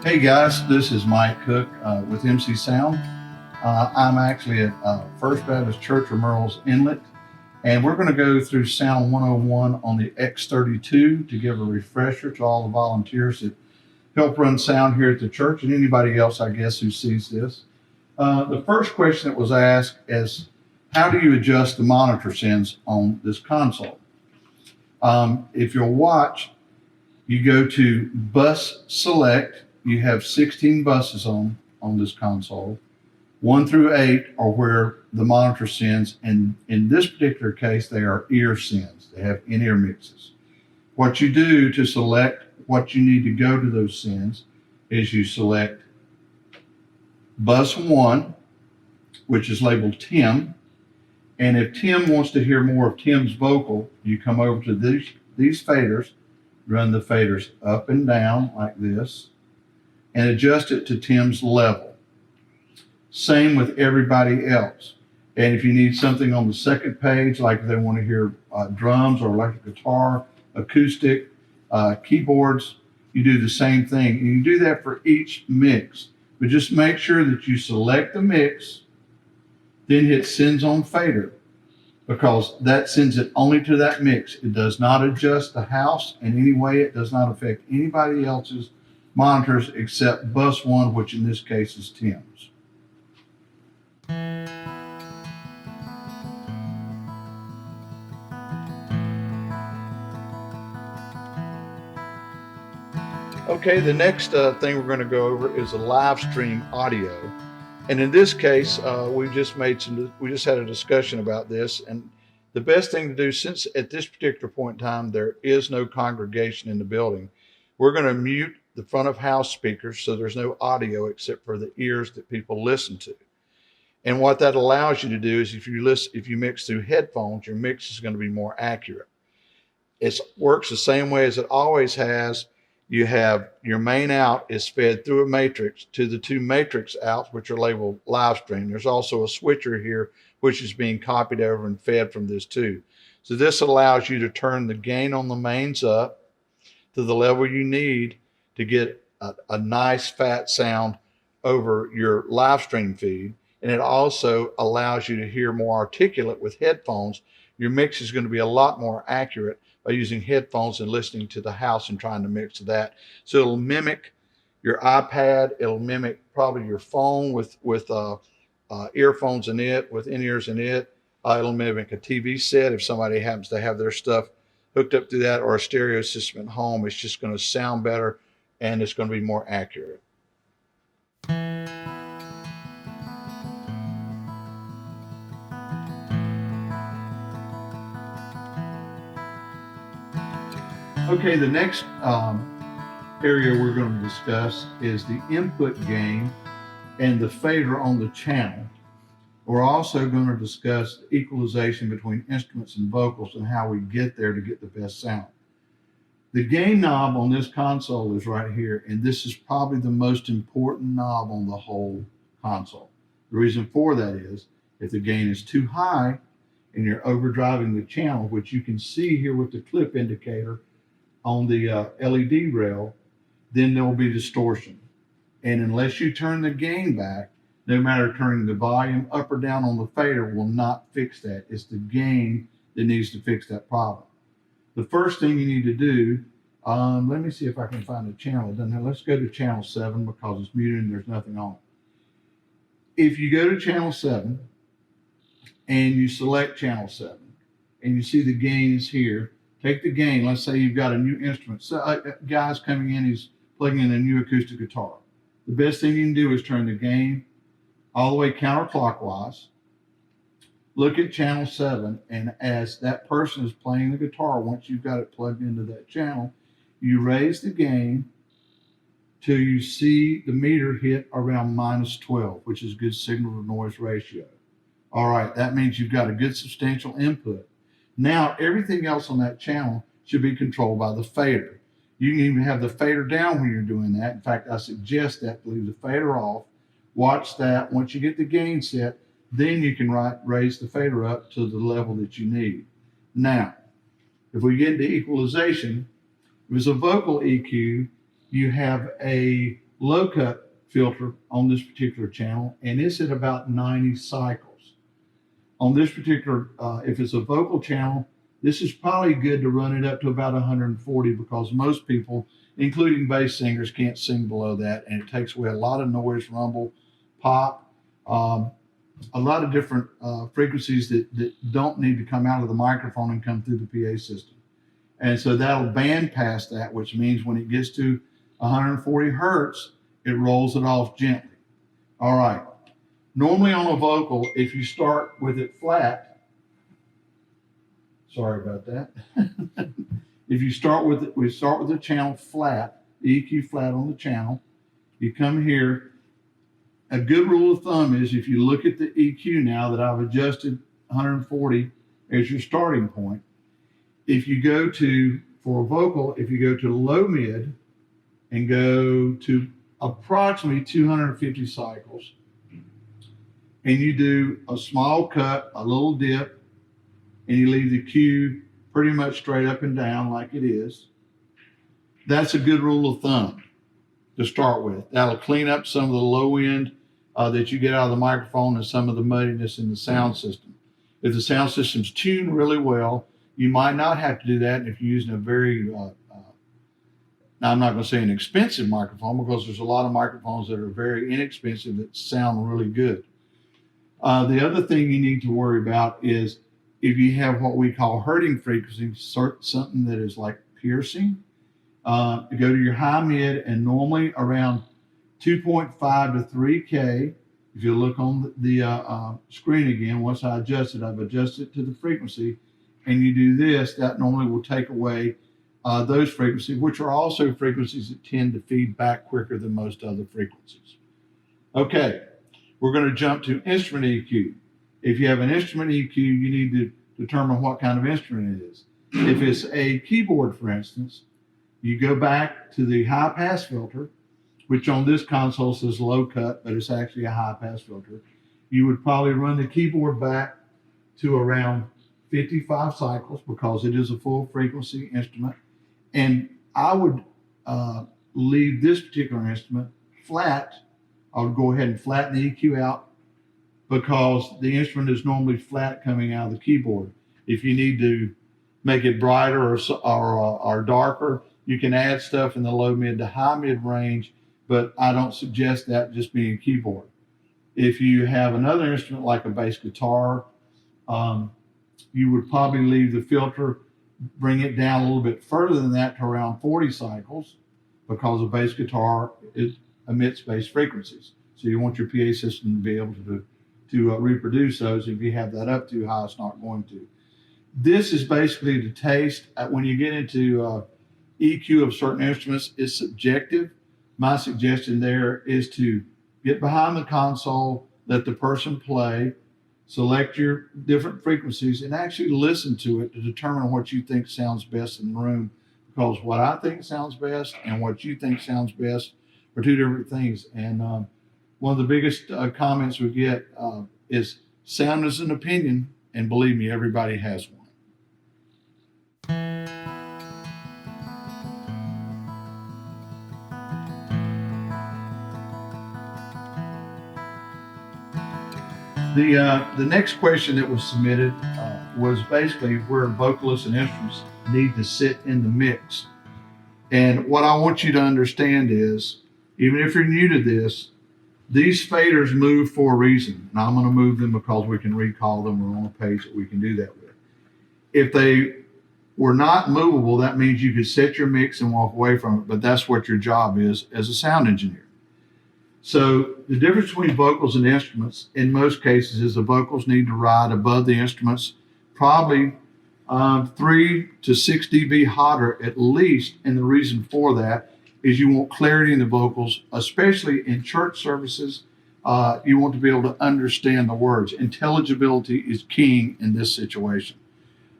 Hey guys, this is Mike Cook with MC Sound. I'm actually at First Baptist Church of Merle's Inlet, and we're going to go through Sound 101 on the X32 to give a refresher to all the volunteers that help run sound here at the church and anybody else, I guess, who sees this. The first question that was asked is, how do you adjust the monitor sends on this console? If you'll watch, you go to bus select. You have 16 buses on this console. 1 through 8 are where the monitor sends, and in this particular case, they are ear sends. They have in-ear mixes. What you do to select what you need to go to those sends is you select bus 1, which is labeled Tim, and if Tim wants to hear more of Tim's vocal, you come over to these faders, run the faders up and down like this, and adjust it to Tim's level. Same with everybody else. And if you need something on the second page, like if they want to hear drums or electric guitar, acoustic, keyboards, you do the same thing. And you do that for each mix. But just make sure that you select the mix, then hit Sends on Fader, because that sends it only to that mix. It does not adjust the house in any way. It does not affect anybody else's monitors except bus 1, which in this case is Tim's. Okay, the next thing we're going to go over is a live stream audio. And in this case, we just had a discussion about this. And the best thing to do, since at this particular point in time, there is no congregation in the building, we're going to mute the front of house speakers so there's no audio except for the ears that people listen to. And what that allows you to do is if you mix through headphones, your mix is going to be more accurate. It works the same way as it always has. You have your main out is fed through a matrix to the 2 matrix outs, which are labeled live stream. There's also a switcher here, which is being copied over and fed from this too. So this allows you to turn the gain on the mains up to the level you need to get a nice fat sound over your live stream feed. And it also allows you to hear more articulate with headphones. Your mix is going to be a lot more accurate by using headphones and listening to the house and trying to mix that. So it'll mimic your iPad. It'll mimic probably your phone with earphones in it, with in-ears in it. It'll mimic a TV set if somebody happens to have their stuff hooked up to that, or a stereo system at home. It's just going to sound better and it's going to be more accurate. Okay, the next area we're going to discuss is the input gain and the fader on the channel. We're also going to discuss equalization between instruments and vocals and how we get there to get the best sound. The gain knob on this console is right here, and this is probably the most important knob on the whole console. The reason for that is if the gain is too high and you're overdriving the channel, which you can see here with the clip indicator on the LED rail, then there will be distortion. And unless you turn the gain back, no matter turning the volume up or down on the fader will not fix that. It's the gain that needs to fix that problem. The first thing you need to do, let me see if I can find a channel. Let's go to channel 7 because it's muted and there's nothing on it. If you go to channel 7 and you select channel 7 and you see the gain is here, take the gain. Let's say you've got a new instrument. So a guy's coming in, he's plugging in a new acoustic guitar. The best thing you can do is turn the gain all the way counterclockwise. Look at channel 7, and as that person is playing the guitar, once you've got it plugged into that channel, you raise the gain till you see the meter hit around -12, which is good signal to noise ratio. All right, that means you've got a good substantial input. Now, everything else on that channel should be controlled by the fader. You can even have the fader down when you're doing that. In fact, I suggest that, leave the fader off. Watch that. Once you get the gain set, then you can raise the fader up to the level that you need. Now, if we get into equalization, if it's a vocal EQ, you have a low cut filter on this particular channel, and it's at about 90 cycles. On this particular, if it's a vocal channel, this is probably good to run it up to about 140, because most people, including bass singers, can't sing below that, and it takes away a lot of noise, rumble, pop, a lot of different frequencies that don't need to come out of the microphone and come through the PA system. And so that'll band pass that, which means when it gets to 140 hertz, it rolls it off gently. All right. Normally on a vocal, if you start with it flat, sorry about that. If you start with it, we start with the channel flat, the EQ flat on the channel. You come here. A good rule of thumb is if you look at the EQ now that I've adjusted 140 as your starting point, if you go to, for a vocal, if you go to low mid and go to approximately 250 cycles, and you do a small cut, a little dip, and you leave the Q pretty much straight up and down like it is, that's a good rule of thumb to start with. That'll clean up some of the low end that you get out of the microphone and some of the muddiness in the sound system. If the sound system's tuned really well, you might not have to do that if you're using a very, now I'm not going to say an expensive microphone, because there's a lot of microphones that are very inexpensive that sound really good. The other thing you need to worry about is if you have what we call hurting frequency, something that is like piercing, go to your high mid, and normally around 2.5 to 3K. If you look on the screen again, once I adjust it, I've adjusted it to the frequency, and you do this, that normally will take away those frequencies, which are also frequencies that tend to feed back quicker than most other frequencies. Okay, we're going to jump to instrument EQ. If you have an instrument EQ, you need to determine what kind of instrument it is. If it's a keyboard, for instance, you go back to the high pass filter, which on this console says low cut, but it's actually a high pass filter. You would probably run the keyboard back to around 55 cycles, because it is a full frequency instrument. And I would leave this particular instrument flat. I would go ahead and flatten the EQ out, because the instrument is normally flat coming out of the keyboard. If you need to make it brighter or darker, you can add stuff in the low mid to high mid range, but I don't suggest that just being a keyboard. If you have another instrument like a bass guitar, you would probably leave the filter, bring it down a little bit further than that to around 40 cycles, because a bass guitar emits bass frequencies. So you want your PA system to be able to reproduce those. If you have that up too high, it's not going to. This is basically the taste. When you get into EQ of certain instruments, it's subjective. My suggestion there is to get behind the console, let the person play, select your different frequencies, and actually listen to it to determine what you think sounds best in the room. Because what I think sounds best and what you think sounds best are two different things. And one of the biggest comments we get is sound is an opinion, and believe me, everybody has one. The next question that was submitted was basically where vocalists and instruments need to sit in the mix. And what I want you to understand is, even if you're new to this, these faders move for a reason. And I'm going to move them because we can recall them, or on a page that we can do that with. If they were not movable, that means you could set your mix and walk away from it, but that's what your job is as a sound engineer. So the difference between vocals and instruments in most cases is the vocals need to ride above the instruments, probably 3 to 6 dB hotter at least. And the reason for that is you want clarity in the vocals, especially in church services. You want to be able to understand the words. Intelligibility is king in this situation.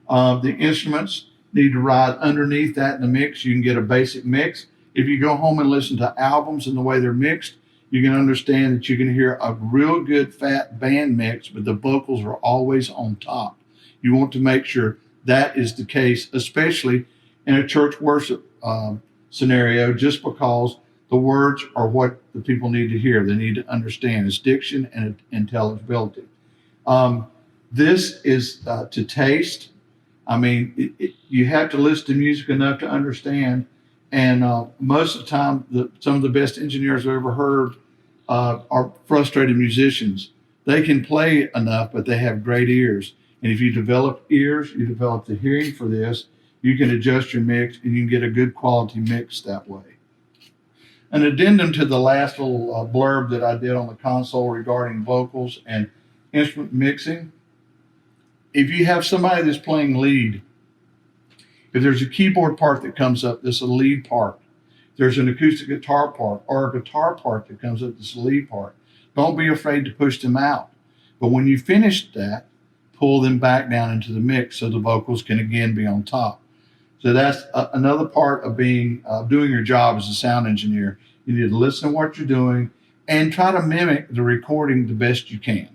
The instruments need to ride underneath that in the mix. You can get a basic mix. If you go home and listen to albums and the way they're mixed, you can understand that you can hear a real good fat band mix, but the vocals are always on top. You want to make sure that is the case, especially in a church worship scenario, just because The words are what the people need to hear. They need to understand. It's diction and intelligibility. Um, this is to taste. I mean, you have to listen to music enough to understand. And most of the time, some of the best engineers I've ever heard are frustrated musicians. They can play enough, but they have great ears. And if you develop ears, you develop the hearing for this, you can adjust your mix and you can get a good quality mix that way. An addendum to the last little blurb that I did on the console regarding vocals and instrument mixing. If you have somebody that's playing lead, if there's a keyboard part that comes up, that's a lead part. There's an acoustic guitar part or a guitar part that comes up, that's a lead part. Don't be afraid to push them out. But when you finish that, pull them back down into the mix so the vocals can again be on top. So that's another part of being doing your job as a sound engineer. You need to listen to what you're doing and try to mimic the recording the best you can.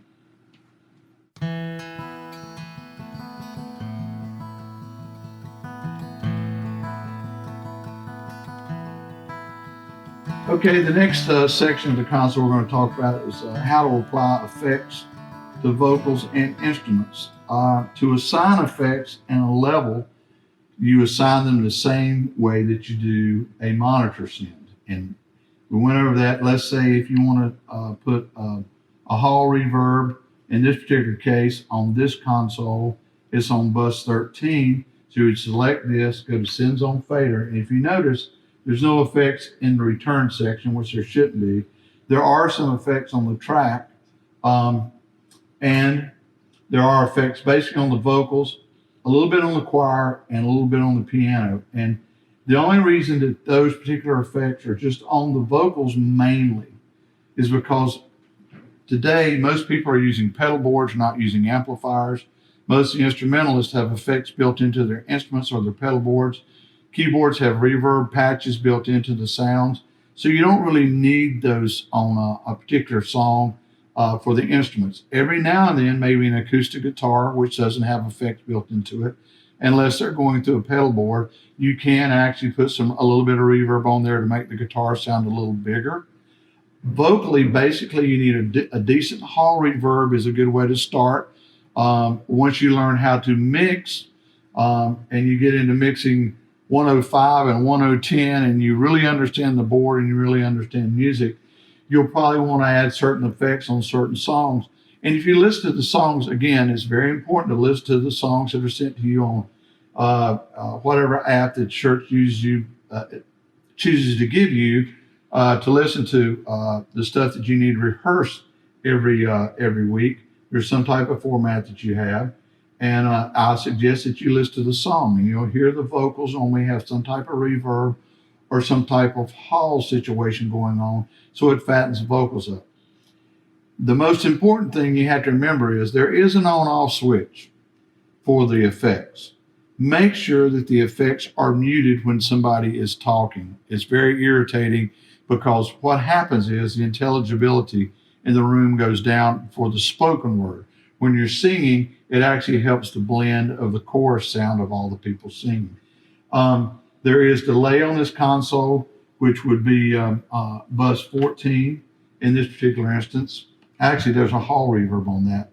Okay, the next section of the console we're going to talk about is how to apply effects to vocals and instruments. To assign effects and a level, you assign them the same way that you do a monitor send. And we went over that. Let's say if you want to put a hall reverb, in this particular case on this console, it's on bus 13. So you would select this, go to Sends on Fader, and if you notice, there's no effects in the return section, which there shouldn't be. There are some effects on the track, and there are effects basically on the vocals, a little bit on the choir, and a little bit on the piano. And the only reason that those particular effects are just on the vocals mainly is because today most people are using pedal boards, not using amplifiers. Most of the instrumentalists have effects built into their instruments or their pedal boards. Keyboards have reverb patches built into the sounds. So you don't really need those on a particular song for the instruments. Every now and then, maybe an acoustic guitar, which doesn't have effects built into it, unless they're going through a pedal board, you can actually put a little bit of reverb on there to make the guitar sound a little bigger. Vocally, basically, you need a decent hall reverb is a good way to start. Once you learn how to mix and you get into mixing 105 and 1010 and you really understand the board and you really understand music, you'll probably want to add certain effects on certain songs. And if you listen to the songs, again, it's very important to listen to the songs that are sent to you on whatever app that church chooses to give you to listen to the stuff that you need to rehearse every week. There's some type of format that you have. And I suggest that you listen to the song and you'll hear the vocals only have some type of reverb or some type of hall situation going on, so it fattens the vocals up. The most important thing you have to remember is there is an on-off switch for the effects. Make sure that the effects are muted when somebody is talking. It's very irritating because what happens is the intelligibility in the room goes down for the spoken word. When you're singing, it actually helps the blend of the chorus sound of all the people singing. There is delay on this console, which would be bus 14 in this particular instance. Actually, there's a hall reverb on that.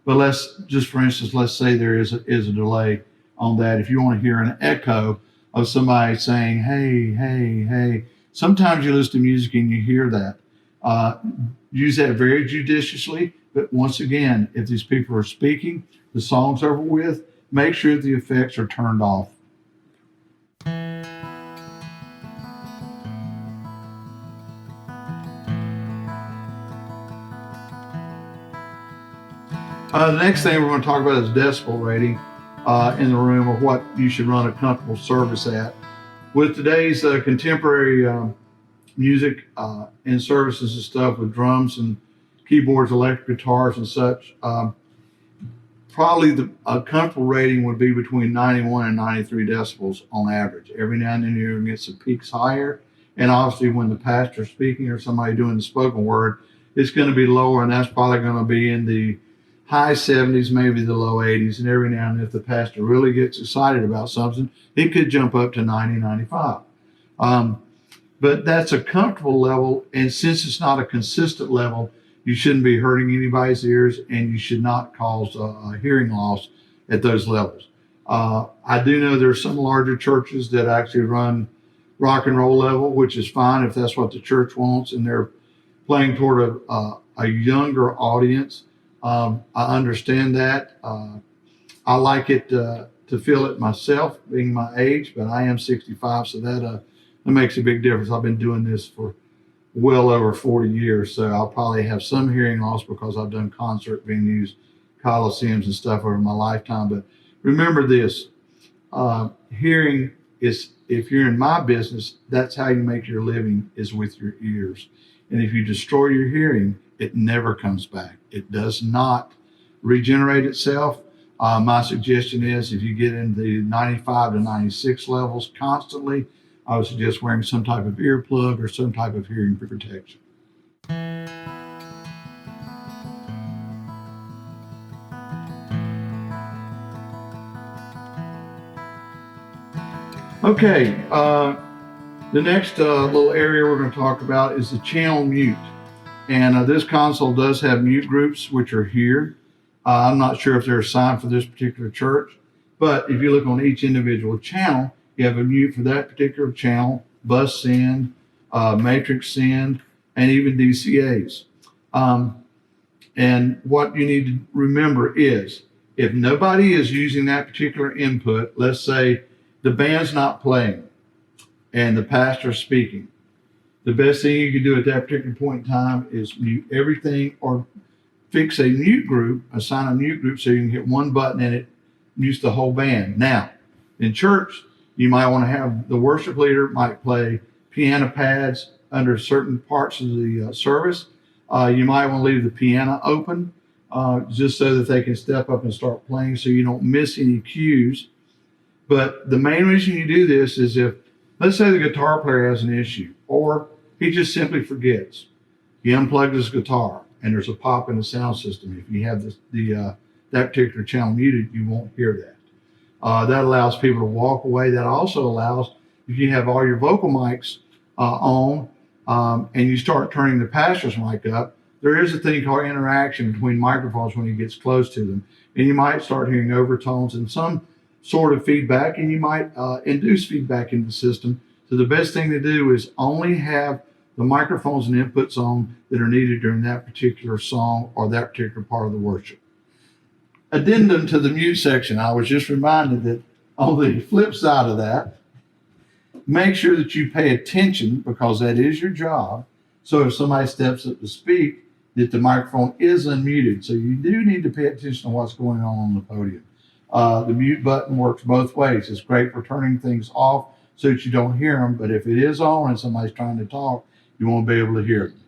But for instance, let's say there is a delay on that. If you want to hear an echo of somebody saying, hey, hey, hey, sometimes you listen to music and you hear that. Use that very judiciously. But once again, if these people are speaking, the song's over with, make sure the effects are turned off. The next thing we're going to talk about is decibel rating in the room, or what you should run a comfortable service at. With today's contemporary music and services and stuff with drums and keyboards, electric guitars and such, probably a comfortable rating would be between 91 and 93 decibels on average. Every now and then you're going to get some peaks higher, and obviously when the pastor's speaking or somebody doing the spoken word, it's going to be lower, and that's probably going to be in the high 70s, maybe the low 80s, and every now and then if the pastor really gets excited about something, it could jump up to 90, 95. but that's a comfortable level. And since it's not a consistent level, you shouldn't be hurting anybody's ears, and you should not cause a hearing loss at those levels. I do know there's some larger churches that actually run rock and roll level, which is fine if that's what the church wants, and they're playing toward a younger audience. I understand that. I like it to feel it myself, being my age, but I am 65, so that makes a big difference. I've been doing this for well over 40 years, so I'll probably have some hearing loss because I've done concert venues, coliseums, and stuff over my lifetime. But remember this, hearing is, if you're in my business, that's how you make your living, is with your ears. And if you destroy your hearing, it never comes back. It does not regenerate itself. My suggestion is if you get into the 95 to 96 levels constantly, I would suggest wearing some type of earplug or some type of hearing protection. Okay, the next little area we're going to talk about is the channel mute. And this console does have mute groups, which are here. I'm not sure if they're assigned for this particular church, but if you look on each individual channel, you have a mute for that particular channel, bus send, matrix send, and even DCAs. And what you need to remember is, if nobody is using that particular input, let's say the band's not playing and the pastor's speaking, the best thing you can do at that particular point in time is mute everything, or fix a mute group, assign a mute group so you can hit one button and it mutes the whole band. Now, in church, you might want to have the worship leader might play piano pads under certain parts of the service. You might want to leave the piano open just so that they can step up and start playing so you don't miss any cues. But the main reason you do this is if, let's say the guitar player has an issue, or he just simply forgets. He unplugged his guitar and there's a pop in the sound system. If you have that particular channel muted, you won't hear that. That allows people to walk away. That also allows, if you have all your vocal mics on and you start turning the pastor's mic up, there is a thing called interaction between microphones when he gets close to them. And you might start hearing overtones and some sort of feedback, and you might induce feedback in the system. So the best thing to do is only have the microphones and inputs on that are needed during that particular song or that particular part of the worship. Addendum to the mute section, I was just reminded that on the flip side of that, make sure that you pay attention, because that is your job. So if somebody steps up to speak, that the microphone is unmuted. So you do need to pay attention to what's going on the podium. The mute button works both ways. It's great for turning things off so that you don't hear them, but if it is on and somebody's trying to talk, you won't be able to hear them.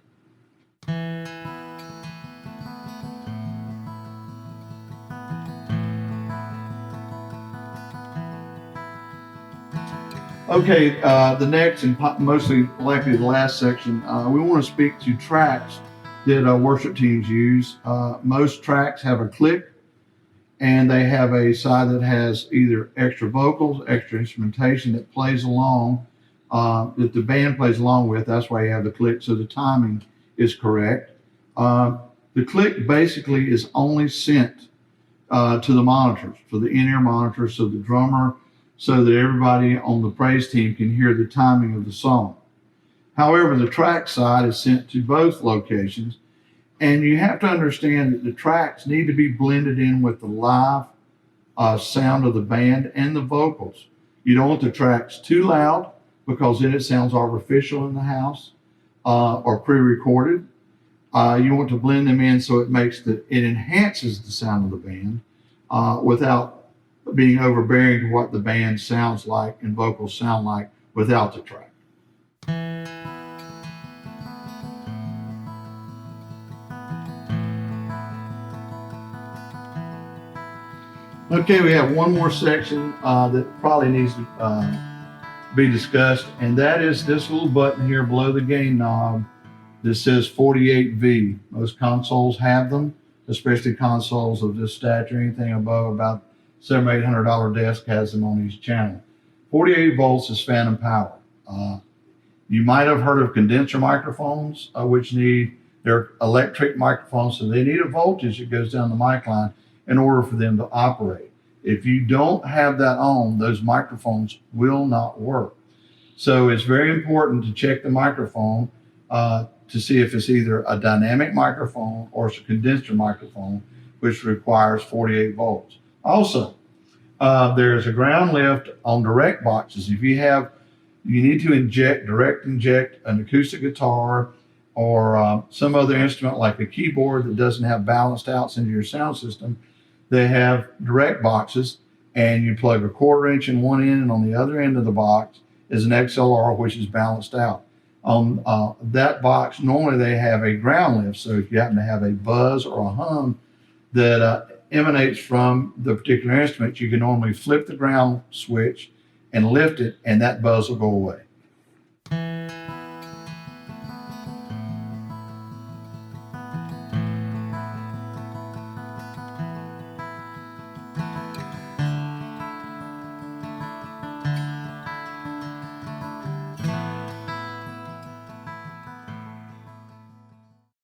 Okay, the next and mostly likely the last section, we want to speak to tracks that worship teams use. Most tracks have a click, and they have a side that has either extra vocals, extra instrumentation that plays along, that the band plays along with. That's why you have the click, so the timing is correct. The click basically is only sent to the monitors, for the in-ear monitors, so the drummer, so that everybody on the praise team can hear the timing of the song. However, the track side is sent to both locations, and you have to understand that the tracks need to be blended in with the live sound of the band and the vocals. You don't want the tracks too loud, because then it sounds artificial in the house or pre-recorded. You want to blend them in so it enhances the sound of the band without being overbearing to what the band sounds like and vocals sound like without the track. Okay, we have one more section that probably needs to be discussed, and that is this little button here below the gain knob that says 48V. Most consoles have them, especially consoles of this stature. Anything above about $700 or $800 desk has them on each channel. 48 volts is phantom power. You might have heard of condenser microphones, which they're electric microphones, so they need a voltage that goes down the mic line in order for them to operate. If you don't have that on, those microphones will not work. So it's very important to check the microphone to see if it's either a dynamic microphone or it's a condenser microphone, which requires 48 volts. Also, there's a ground lift on direct boxes. If you need to direct inject an acoustic guitar or some other instrument like a keyboard that doesn't have balanced outs into your sound system, they have direct boxes, and you plug a 1/4 inch in one end, and on the other end of the box is an XLR, which is balanced out. On that box, normally they have a ground lift, so if you happen to have a buzz or a hum that emanates from the particular instrument, you can normally flip the ground switch and lift it, and that buzz will go away.